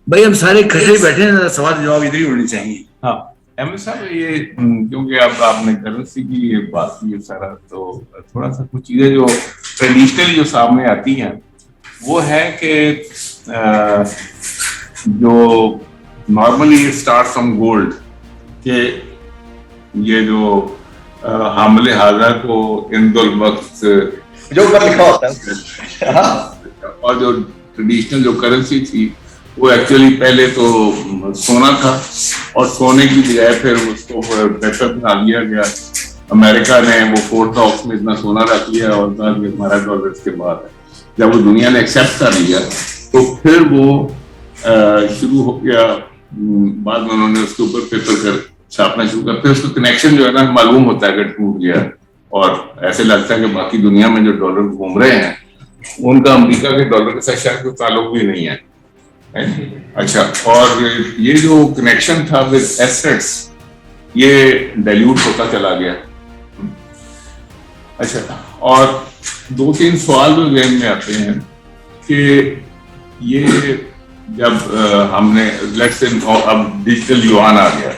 भाई हम सारे इकट्ठे बैठे हैं, सवाल जवाब इधर ही होने चाहिए। हाँ अहमद साहब, ये क्योंकि अब आपने करेंसी की ये बात की है सारा, तो थोड़ा सा कुछ चीजें जो ट्रेडिशनली जो सामने आती हैं वो है कि जो नॉर्मली स्टार्ट फ्रॉम गोल्ड के ये जो हामले हाजा को इंदुल वक्त जो ऊपर लिखा होता है और जो ट्रेडिशनल जो करेंसी थी वो एक्चुअली पहले तो सोना था, और सोने की बजाय फिर उसको पेपर बना लिया गया। अमेरिका ने वो फोर्थ हाउस में इतना सोना रख लिया और कहा कि हमारा डॉलर इसके बाद है। जब वो दुनिया ने एक्सेप्ट कर लिया तो फिर वो शुरू हो गया, बाद में उन्होंने उसके ऊपर पेपर कर छापना शुरू कर, फिर उसका कनेक्शन जो है ना मालूम होता है कि टूट गया, और ऐसे लगता है कि बाकी दुनिया में जो डॉलर घूम रहे हैं उनका अमेरिका के डॉलर के साथ शायद कोई ताल्लुक भी नहीं है। अच्छा, और ये जो कनेक्शन था विद एसेट्स ये डाइल्यूट होता चला गया। अच्छा, और दो तीन सवाल जो ज़हन में आते हैं कि ये जब हमने लेट्स से अब डिजिटल युआन आ गया।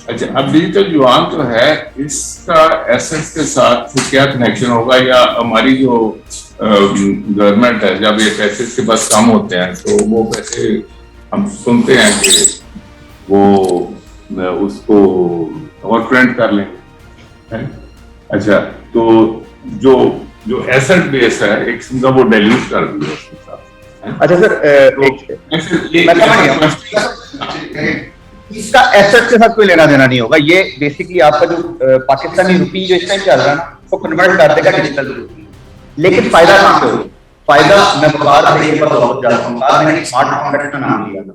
अच्छा, अब डिजिटल युआन तो है, इसका एसेट्स के साथ क्या कनेक्शन होगा, या हमारी जो गवर्नमेंट है जब ये पैसे इसके पास कम होते हैं तो वो पैसे हम सुनते हैं कि वो उसको और प्रिंट कर लेंगे। अच्छा, तो जो जो एसेट बेस है एक किस्म का वो डाइल्यूट कर दिया उसके साथ। अच्छा सर, इसका एसेट के साथ कोई लेना देना नहीं होगा। ये बेसिकली आपका जो पाकिस्तानी रुपी जो इस टाइम चल रहा है ना, वो कन्वर्ट कर देगा डिजिटल रुपी। लेकिन फायदा कहाँ पे होगा? फायदा मैं बार तरीके पर वापस जाता हूँ, बाद मैंने स्मार्ट कॉन्ट्रैक्ट का नाम लिया था।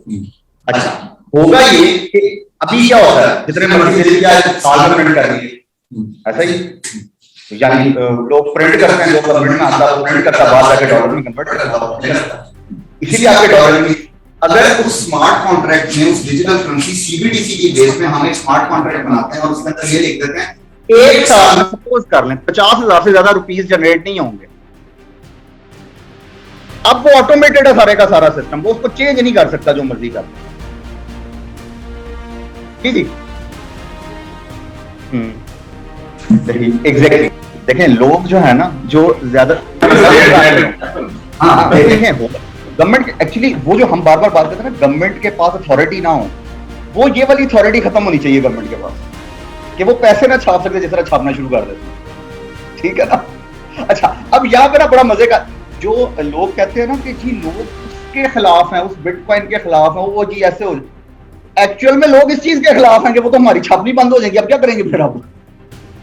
अच्छा, होगा ये कि अभी क्या होता है, जितने मर्जी से साल में प्रिंट कर दिए, ऐसा ही यानी लोग प्रिंट करते हैं, जो गवर्नमेंट में आता है वो प्रिंट करता है, बाद जाके डॉलर में कन्वर्ट करता है। इसीलिए आपके डॉलर में अगर उस स्मार्ट कॉन्ट्रैक्ट में उस डिजिटल करेंसी सीबीडीसी की बेस में हम एक स्मार्ट कॉन्ट्रैक्ट बनाते हैं और उसके अंदर ये लिख देते हैं एक साल में सपोज कर लें 50,000 से ज्यादा रुपीस जनरेट नहीं होंगे। अब वो ऑटोमेटेड है सारे का सारा सिस्टम, वो उसको चेंज नहीं कर सकता जो मर्जी कर। ठीक, एग्जैक्टली। देखें लोग जो है ना, जो ज्यादा देखें गवर्नमेंट एक्चुअली वो जो हम बार बार बात करते हैं ना, गवर्नमेंट के पास अथॉरिटी ना हो, वो ये वाली अथॉरिटी खत्म होनी चाहिए गवर्नमेंट के पास, कि वो पैसे ना छाप सकते जिस तरह छापना शुरू कर देते। ठीक है ना। अच्छा, अब यहाँ पे ना बड़ा मजे का, जो लोग कहते हैं ना कि जी लोग उसके खिलाफ हैं, उस बिटकॉइन के खिलाफ है, वो जी ऐसे हो, एक्चुअल में लोग इस चीज के खिलाफ हैं कि वो तो हमारी छापनी बंद हो जाएगी, अब क्या करेंगे फिर आप।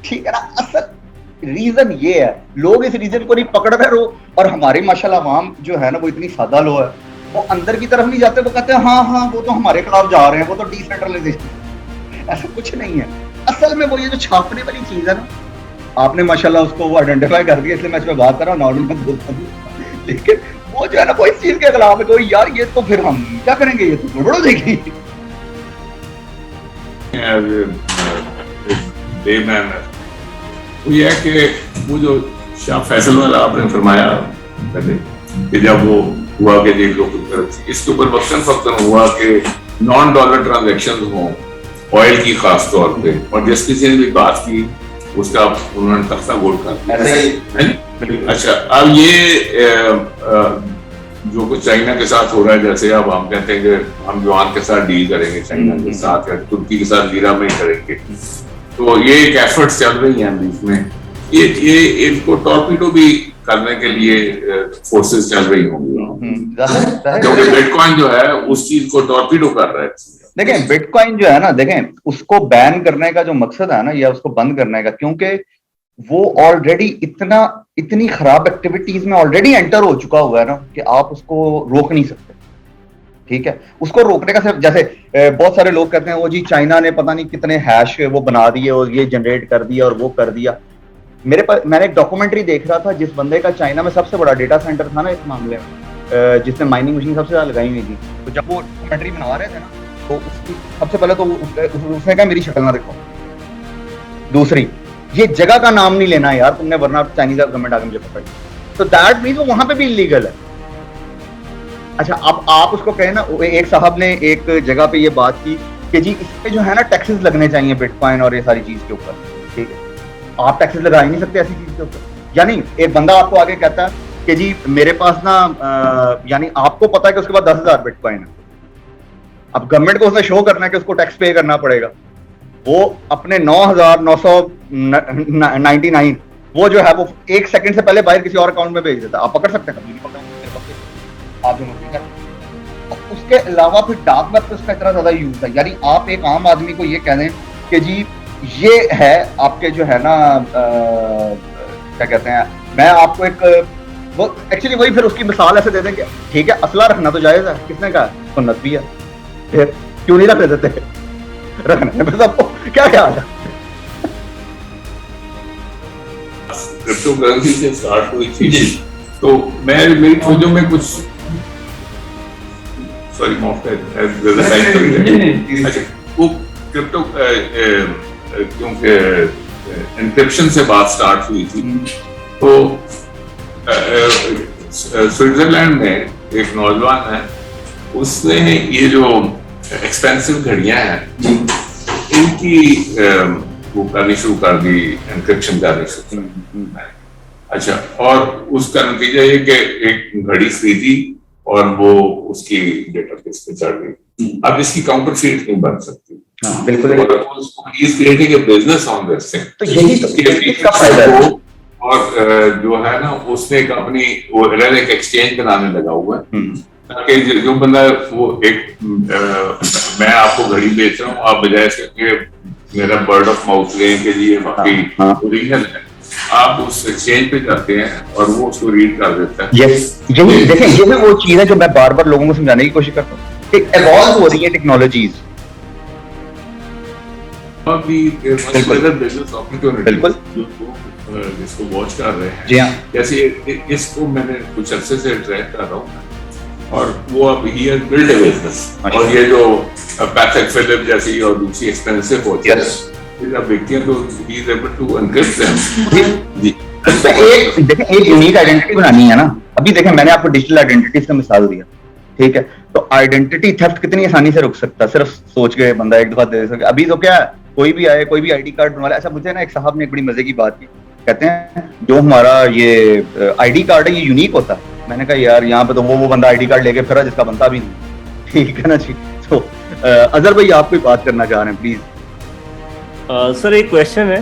ठीक है ना। असल रीजन ये है, लोग इस रीजन को नहीं पकड़ रहे हो, और हमारे माशाल्लाह आवाम जो है ना वो इतनी सादा लो है, वो अंदर की तरफ नहीं जाते, वो कहते हैं हाँ वो तो हमारे खिलाफ जा रहे हैं, वो तो डिसेंट्रलाइजेशन। ऐसा कुछ नहीं है। असल में वो ये जो छापने वाली चीज है ना, आपने माशाल्लाह उसको वो आइडेंटिफाई कर दिया, इसलिए मैं इस पे बात कर रहा हूँ, नॉर्मल में बोलता हूँ। लेकिन वो जो है ना वो इस चीज के खिलाफ है, तो यार ये तो फिर हम क्या करेंगे, ये तो गड़बड़ हो जाएगी। वो ये है कि वो जो शाह फैसल वाला आपने फरमाया पहले कि जब वो हुआ कि जी लोग इसके ऊपर वक्तन हुआ कि नॉन डॉलर ट्रांजैक्शन हो ऑयल की खास तौर पे, और जिस किसी ने भी बात की उसका उन्होंने तख्ता गोल कर दिया। अच्छा, अब ये जो कुछ चाइना के साथ हो रहा है, जैसे अब हम कहते हैं कि हम युआन के साथ डील करेंगे चाइना के साथ, या तुर्की के साथ लीरा में करेंगे, तो ये एक एफर्ट्स चल रही हैं बीच में, ये इनको टॉर्पीडो भी करने के लिए फोर्सेस चल रही होंगी, क्योंकि बिटकॉइन जो है उस चीज को टॉर्पीडो कर रहा है। देखें बिटकॉइन जो है ना, देखें उसको बैन करने का जो मकसद है ना, या उसको बंद करने का, क्योंकि वो ऑलरेडी इतनी खराब एक्टिविटीज में ऑलरेडी एंटर हो चुका हुआ है ना कि आप उसको रोक नहीं सकते। ठीक है, उसको रोकने का सिर्फ, जैसे बहुत सारे लोग कहते हैं वो जी चाइना ने पता नहीं कितने हैश वो बना दिए और ये जनरेट कर दिया और वो कर दिया। मेरे पास मैंने एक डॉक्यूमेंट्री देख रहा था, जिस बंदे का चाइना में सबसे बड़ा डेटा सेंटर था ना इस मामले में, जिसने माइनिंग मशीन सबसे ज्यादा लगाई हुई थी, तो जब वो डॉक्यूमेंट्री बना रहे थे ना, तो उसकी सबसे पहले तो उसने कहा मेरी शक्ल ना देखो, दूसरी ये जगह का नाम नहीं लेना यार तुमने, वरना चाइनीज गवर्नमेंट आगे मुझे पकड़, तो दैट मींस वो वहां पे भी इलीगल है। अच्छा, अब आप उसको कहें ना, एक साहब ने एक जगह पे ये बात की कि जी इस पे जो है ना टैक्सेस लगने चाहिए बिटकॉइन और ये सारी चीज के ऊपर, ठीक है। आप टैक्सेस लगा ही नहीं सकते ऐसी चीज के ऊपर। यानी एक बंदा आपको आगे कहता है कि जी मेरे पास ना यानी आपको पता है कि उसके पास 10,000 बिटकॉइन है, अब गवर्नमेंट को उसने शो करना है कि उसको टैक्स पे करना पड़ेगा, वो अपने 9,999 वो जो है वो 1 सेकंड से पहले बाहर किसी और अकाउंट में भेज देता है। आप पकड़ सकते हैं, कभी नहीं पकड़, आप जो मर्जी करें। उसके अलावा फिर डार्क वेब पे उसका इतना ज्यादा यूज है, यानी आप एक आम आदमी को ये कह दें कि जी ये है आपके जो है ना क्या कहते हैं, मैं आपको एक वो एक्चुअली वही फिर उसकी मिसाल ऐसे दे दें कि ठीक है असला रखना तो जायज है, किसने कहा, सुन्नत भी है, फिर क्यों नहीं रख देते रखने में सबको क्या ख्याल है। क्रिप्टो करेंसी से स्टार्ट हुई थी, तो मैं मेरी खोजों में कुछ सॉरी माफ अच्छा वो क्रिप्टो क्योंकि एन्क्रिप्शन से बात स्टार्ट हुई थी, तो स्विट्जरलैंड में एक नौजवान है, उसने ये जो एक्सपेंसिव घड़ियां हैं इनकी वो करनी शुरू कर दी, एन्क्रिप्शन करनी शुरू कर दी। अच्छा, और उसका नतीजा ये कि एक घड़ी खरीदी और वो उसकी डेटाबेस पे चढ़ गई। अब इसकी काउंटरफीट नहीं बन सकती। बिल्कुल, बिजनेस ऑन दिस थिंग, तो यही तो इसका फायदा है। और जो है ना उसने एक अपनी एक एक्सचेंज बनाने लगा हुआ है, ताकि जो बंदा वो एक मैं आपको घड़ी बेच रहा हूँ, आप बजाय इसके मेरा वर्ड ऑफ माउथ लें कि जी ये वाकई ओरिजिनल है, आप उस एक्सचेंज पे जाते हैं और वो उसको रीड कर देता है। यही देखें, ये भी वो चीज है जो मैं बार बार लोगों को समझाने की कोशिश करता हूँ कि इवॉल्व हो रही है टेक्नोलॉजीज। बिजनेस अपॉर्चुनिटी जिसको वॉच कर रहे हैं, जी हाँ, जैसे इसको मैंने कुछ अरसे से ट्रैक कर रहा हूँ, और वो अब he has build a business, और ये जो पैथेक फिलिप जैसी और दूसरी एक्सपेंसिव होती है जब देखते हैं तो he is able to encrypt them. जी, एक देखें, एक यूनिक आइडेंटिटी बनानी है ना। अभी देखें, मैंने आपको डिजिटल आइडेंटिटी का मिसाल दिया, ठीक है, तो आइडेंटिटी थेफ्ट कितनी आसानी से रुक सकता है, सिर्फ सोच के बंदा एक दफा दे सके। अभी तो क्या है, कोई भी आए, कोई भी आईडी कार्ड बनवा ले। अच्छा, मुझे ना एक साहब ने एक बड़ी मजे की बात की, कहते हैं जो हमारा ये आईडी कार्ड है ये यूनिक होता है। मैंने कहा यार यहाँ पे तो वो बंदा आईडी कार्ड लेके फिर जिसका बनता भी नहीं, ठीक है ना जी। तो अजहर भाई आप कोई बात करना चाह रहे हैं प्लीज। सर एक क्वेश्चन है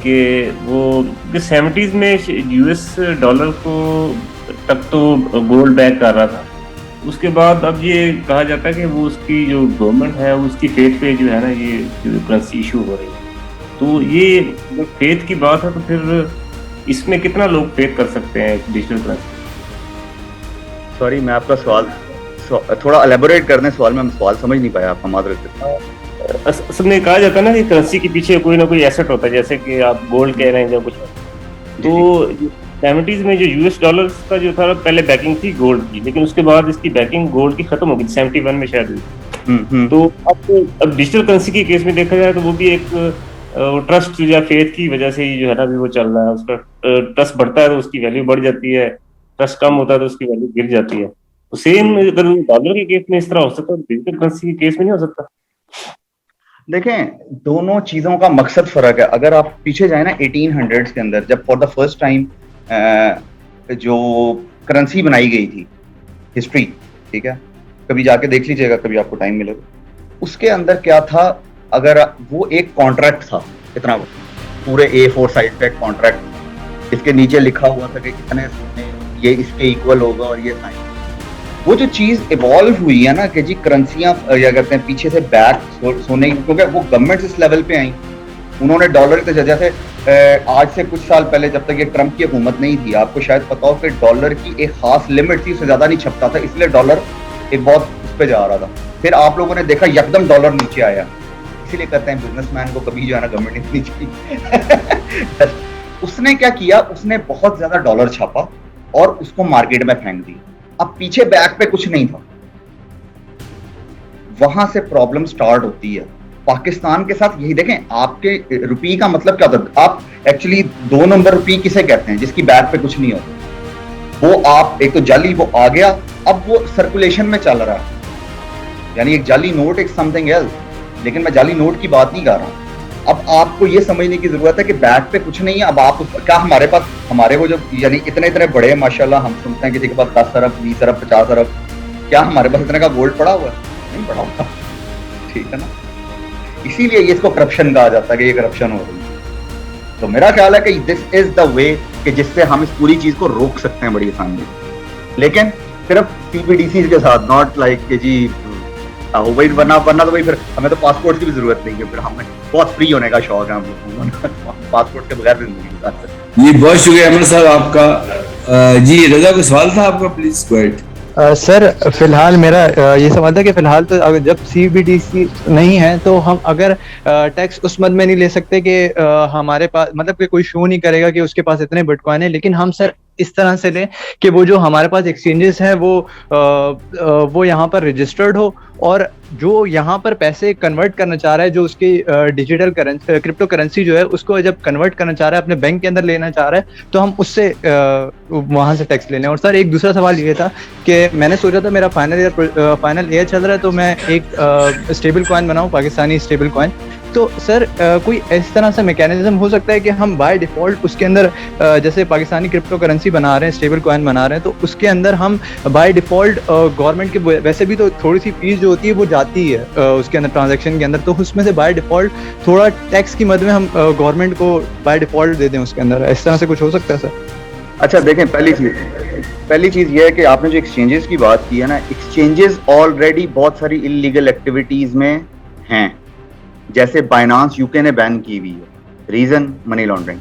कि वो 70s में यूएस डॉलर को तब तो गोल्ड बैक कर रहा था, उसके बाद अब ये कहा जाता है कि वो उसकी जो गवर्नमेंट है उसकी फेथ पे जो है ना ये करेंसी इशू हो रही है। तो ये फेथ की बात है, तो फिर इसमें कितना लोग फेथ कर सकते हैं डिजिटल करेंसी? सॉरी, मैं आपका सवाल थोड़ा एलेबोरेट करने सवाल में हम सवाल समझ नहीं पाया आपका, मादर। असल में कहा जाता है ना कि करेंसी के पीछे कोई ना कोई एसेट होता है, जैसे कि आप गोल्ड कह रहे हैं या कुछ, तो 70s में जो यूएस डॉलर का जो था पहले बैकिंग थी गोल्ड की, लेकिन उसके बाद इसकी बैकिंग गोल्ड की खत्म हो गई 71 में शायद हुई। तो अब डिजिटल करेंसी के केस में देखा जाए तो वो भी एक ट्रस्ट या फेथ की वजह से ही जो है ना भी वो चल रहा है। उसका ट्रस्ट बढ़ता है तो उसकी वैल्यू बढ़ जाती है, ट्रस्ट कम होता है तो उसकी वैल्यू गिर जाती है। तो सेम अगर डॉलर के केस में इस तरह हो सकता है, डिजिटल करेंसी के केस में नहीं हो सकता? देखें, दोनों चीजों का मकसद फर्क है। अगर आप पीछे जाए ना 1800s के अंदर, जब फॉर द फर्स्ट टाइम जो करेंसी बनाई गई थी, हिस्ट्री, ठीक है, कभी जाके देख लीजिएगा, कभी आपको टाइम मिलेगा। उसके अंदर क्या था, अगर वो एक कॉन्ट्रैक्ट था, इतना पूरे A4 साइज पे एक कॉन्ट्रैक्ट, इसके नीचे लिखा हुआ था कि कितने ये इसके इक्वल होगा और ये साइन। वो जो चीज इवॉल्व हुई है ना कि जी करेंसियां या कहते हैं पीछे से बैक सोने, क्योंकि वो गवर्नमेंट इस लेवल पे आई, उन्होंने डॉलर के जैसे आज से कुछ साल पहले जब तक ये ट्रम्प की हुकूमत नहीं थी, आपको शायद पता हो कि डॉलर की एक खास लिमिट थी, उससे ज्यादा नहीं छपता था, इसलिए डॉलर एक बहुत उस पर जा रहा था। फिर आप लोगों ने देखा यकदम डॉलर नीचे आया, इसीलिए कहते हैं बिजनेसमैन को कभी जो है ना गवर्नमेंट नहीं चाहिए। उसने क्या किया, उसने बहुत ज्यादा डॉलर छापा और उसको मार्केट में फेंक दिया। अब पीछे बैक पे कुछ नहीं था, वहां से प्रॉब्लम स्टार्ट होती है। पाकिस्तान के साथ यही देखें, आपके रुपये का मतलब क्या होता है, आप एक्चुअली 2 नंबर रुपये किसे कहते हैं, जिसकी बैक पे कुछ नहीं होता। वो आप एक तो जाली वो आ गया, अब वो सर्कुलेशन में चल रहा है, यानी एक जाली नोट एक समथिंग एल्स, लेकिन मैं जाली नोट की बात नहीं कर रहा हूँ। अब आपको ये समझने की जरूरत है कि बैग पे कुछ नहीं है। अब आप क्या हमारे पास हमारे वो जो यानी इतने इतने बड़े माशाल्लाह हम सुनते हैं किसी के पास 10 अरब 20 अरब 50 अरब, क्या हमारे पास इतने का गोल्ड पड़ा हुआ है? नहीं पड़ा हुआ, ठीक है ना। इसीलिए ये इसको करप्शन कहा जाता है कि ये करप्शन हो रही है। तो मेरा ख्याल है कि दिस इज द वे कि जिससे हम इस पूरी चीज को रोक सकते हैं बड़ी आसानी से, लेकिन सिर्फ CBDCs के साथ, नॉट लाइक कि जी वही वरना तो भाई फिर हमें तो पासपोर्ट की भी जरूरत नहीं है, फिर हमें बहुत फ्री होने का शौक है हम लोगों को, पासपोर्ट के बगैर जिंदगी गुजार सकते हैं। जी बहुत शुक्रिया अहमद साहब आपका। जी रजा को सवाल था आपका, प्लीज गो अहेड। सर फिलहाल मेरा ये सवाल था कि फिलहाल तो अगर जब CBDC नहीं है तो हम अगर टैक्स उस मद में नहीं ले सकते कि हमारे पास मतलब कि कोई शो नहीं करेगा कि उसके पास इतने बिटकॉइन है, लेकिन हम सर इस तरह से लें कि वो जो हमारे पास एक्सचेंजेस हैं वो यहाँ पर रजिस्टर्ड हो, और जो यहाँ पर पैसे कन्वर्ट करना चाह रहा है, जो उसकी डिजिटल करेंसी क्रिप्टो करेंसी जो है उसको जब कन्वर्ट करना चाह रहा है, अपने बैंक के अंदर लेना चाह रहा है, तो हम उससे वहाँ से टैक्स ले लें। और सर एक दूसरा सवाल ये था कि मैंने सोचा था मेरा फाइनल ईयर चल रहा है तो मैं एक स्टेबल कॉइन बनाऊँ, पाकिस्तानी स्टेबल कॉइन। तो सर कोई इस तरह से मैकेनिज्म हो सकता है कि हम बाय डिफॉल्ट उसके अंदर जैसे पाकिस्तानी क्रिप्टो करेंसी बना रहे हैं, स्टेबल कॉइन बना रहे हैं, तो उसके अंदर हम बाय डिफॉल्ट गवर्नमेंट के वैसे भी तो थोड़ी सी फीस जो होती है वो जाती है उसके अंदर ट्रांजैक्शन के अंदर, तो उसमें से बाय डिफॉल्ट थोड़ा टैक्स की मद में हम गवर्नमेंट को बाय डिफॉल्ट दे दें उसके अंदर, इस तरह से कुछ हो सकता है सर? अच्छा देखें, पहली चीज ये है कि आपने जो एक्सचेंजेस की बात की है ना, एक्सचेंजेस ऑलरेडी बहुत सारी इलीगल एक्टिविटीज में हैं। जैसे बाइनांस यूके ने बैन की हुई है, reason money laundering.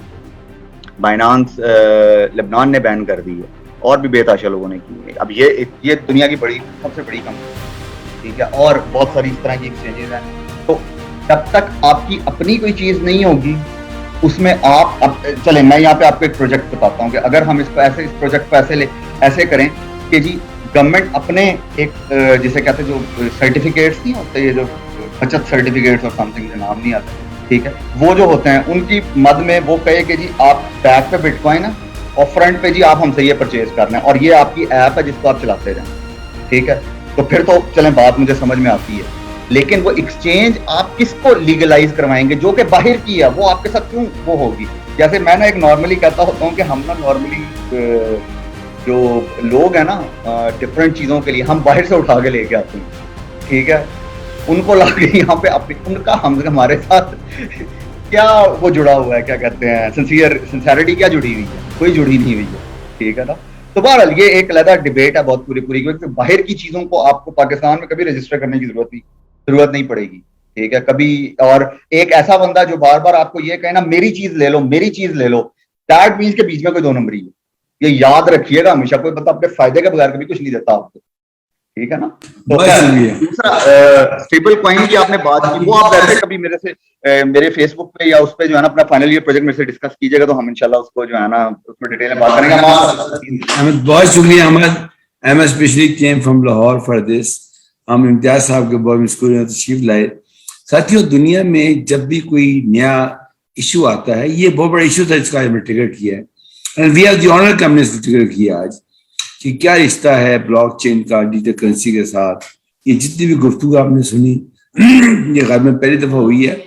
Binance Lebanon ने बैन कर दी है, और भी बेताशा लोगों ने की है। अब ये दुनिया की सबसे बड़ी कंपनी, ठीक है, और बहुत सारी इस तरह की एक्सचेंजेस हैं। तो जब तक आपकी अपनी कोई चीज नहीं होगी उसमें आप चले, मैं यहाँ पे आपको एक प्रोजेक्ट बताता हूँ कि अगर हम इस प्रोजेक्ट को ऐसे करें कि जी गवर्नमेंट अपने एक जिसे कहते हैं जो सर्टिफिकेट्स नहीं होते, ये जो बचत सर्टिफिकेट्स और समथिंग के नाम नहीं आते, ठीक है, वो जो होते हैं उनकी मद में वो कहे कि जी आप बैक पे बिटकॉइन है और फ्रंट पे जी आप हमसे ये परचेज कर लें और ये आपकी ऐप है जिसको आप चलाते जाएं, ठीक है। तो फिर तो चलें बात मुझे समझ में आती है, लेकिन वो एक्सचेंज आप किसको लीगलाइज करवाएंगे? जो कि बाहर की है वो आपके साथ क्यों वो होगी? जैसे मैं ना एक नॉर्मली कहता होता हूँ कि हम ना नॉर्मली जो लोग हैं ना डिफरेंट चीजों के लिए हम बाहर से उठा के लेके आते हैं, ठीक है, उनको लाके यहाँ पे उनका हमारे साथ क्या वो जुड़ा हुआ है, क्या कहते हैं सिंसियरिटी क्या जुड़ी हुई है? कोई जुड़ी नहीं हुई है, ठीक है ना। तो बहरहाल ये एक अलग डिबेट है बहुत पूरी क्योंकि बाहर की चीजों को आपको पाकिस्तान में कभी रजिस्टर करने की जरूरत नहीं पड़ेगी, ठीक है, कभी। और एक ऐसा बंदा जो बार बार आपको ये कहे ना मेरी चीज ले लो, दैट मीन्स के बीच में कोई दो नंबरी है, ये याद रखिएगा हमेशा। कोई बंदा अपने फायदे के बगैर कभी कुछ नहीं देता आपको, ठीक है ना। तो दूसरा स्टेबल कॉइन की आपने बात की, वो आप वैसे कभी मेरे फेसबुक पे या उस पे जो है ना अपना फाइनल ईयर प्रोजेक्ट मेरे से डिस्कस कीजिएगा, तो हम इंशाल्लाह उसको जो है ना उसमें डिटेल में बात करेंगे। अहमद बहुत शुक्रिया Ahmad specially came from Lahore for this. हम इम्तियाज साहब के बॉर्ड स्कूल में तशरीफ लाए। साथियों, दुनिया में जब भी कोई नया इशू आता है, ये बहुत बड़ा इशू था जिसका हमने ट्रिगर किया है, and we have the honour कि हमने इसको ट्रिगर किया आज कि क्या रिश्ता है ब्लॉकचेन का डिजिटल करेंसी के साथ। ये जितनी भी गुफ्तगू आपने सुनी ये घर में पहली दफा हुई है,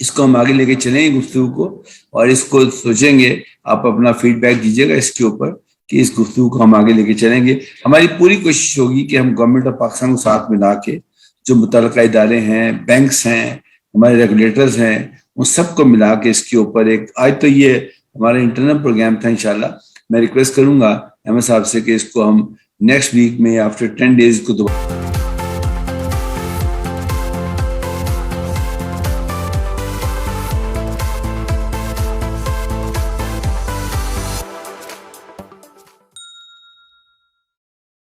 इसको हम आगे लेके चलेंगे गुफ्तगू को, और इसको सोचेंगे। आप अपना फीडबैक दीजिएगा इसके ऊपर कि इस गुफ्तगू को हम आगे लेके चलेंगे। हमारी पूरी कोशिश होगी कि हम गवर्नमेंट ऑफ पाकिस्तान को साथ मिला के जो मुतल्लिका इदारे हैं, बैंक्स हैं, हमारे रेगुलेटर्स हैं, उन सबको मिला के इसके ऊपर एक आज तो ये हमारा इंटरनल प्रोग्राम था। इंशाल्लाह मैं रिक्वेस्ट करूंगा अहमद साहब से कि इसको हम नेक्स्ट वीक में आफ्टर 10 डेज को दोबारा